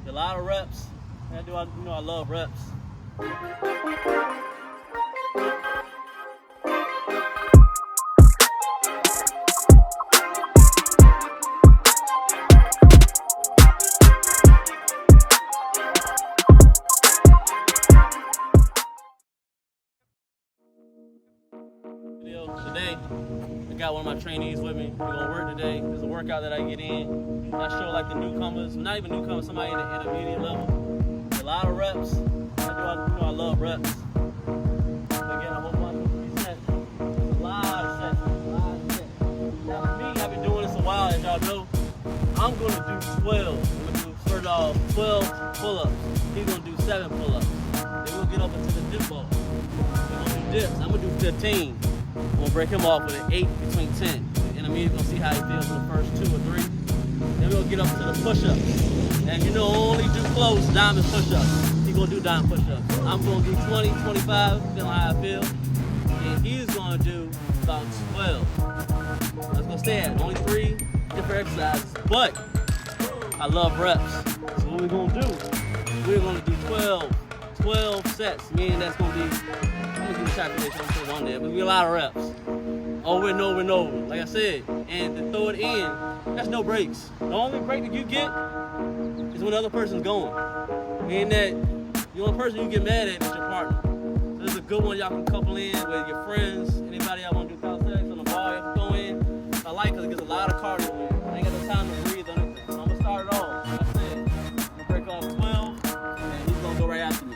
A lot of reps. I love reps. Today, I got one of my trainees with me. We're gonna work today. There's a workout that I get in. I show like the newcomers, not even newcomers, somebody in the intermediate level. A lot of reps. I love reps. Again, a whole bunch of resets. A lot of sets. Now for me, I've been doing this a while, as y'all know. I'm gonna do 12. I'm gonna do first off 12 pull-ups. He's gonna do 7 pull-ups. Then we'll get up into the dip ball. We're gonna do dips. I'm gonna do 15. I'm gonna break him off with an 8 between 10. And immediately gonna see how he feels in the first 2 or 3. Then we'll get up to the push-ups. And only do close diamond push-ups. He's gonna do diamond push-ups. I'm gonna do 20, 25, feeling how I feel. And he's gonna do about 12. That's gonna stay at only 3 different exercises. But I love reps. So what we're gonna do, we're gonna do 12 sets. Meaning that's gonna be, I'm gonna do the calculation, I'm gonna put it on there, but we a lot of reps. Over and over and over. Like I said, and to throw it in, that's no breaks. The only break that you get is when the other person's going. Meaning that the only person you get mad at is your partner. So this is a good one y'all can couple in with your friends, anybody y'all want to do calisthenics on the ball, y'all can throw in. I like it because it gets a lot of cardio in. I ain't got no time to breathe or anything. So I'm gonna start it off. Like I said, I'm gonna break off 12, and he's gonna go right after me.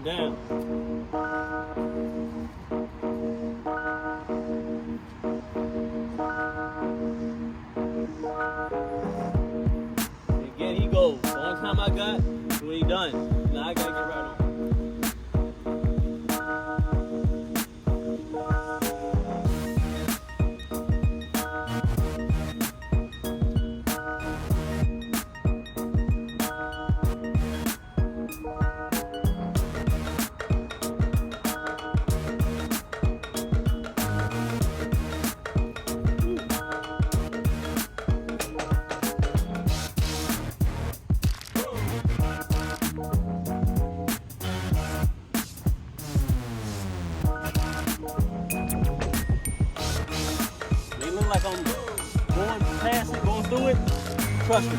Down. Again, he goes. The only time I got when he done. Now I gotta get right on. Like I'm going past it, going through it, trust me,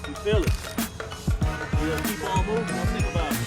you feel it. You'll keep on moving, don't think about it.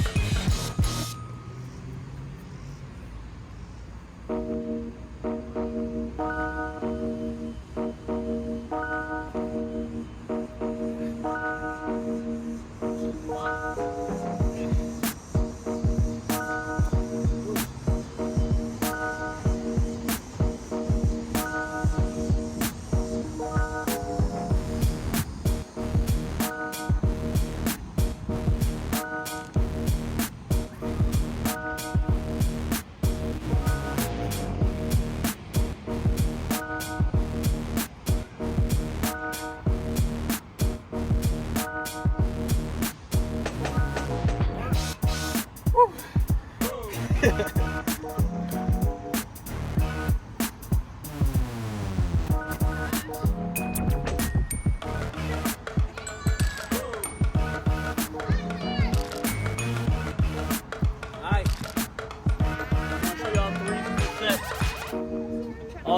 All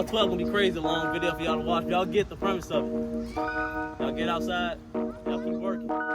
12 gonna be crazy long video for y'all to watch. Y'all get the premise of it. Y'all get outside, y'all keep working.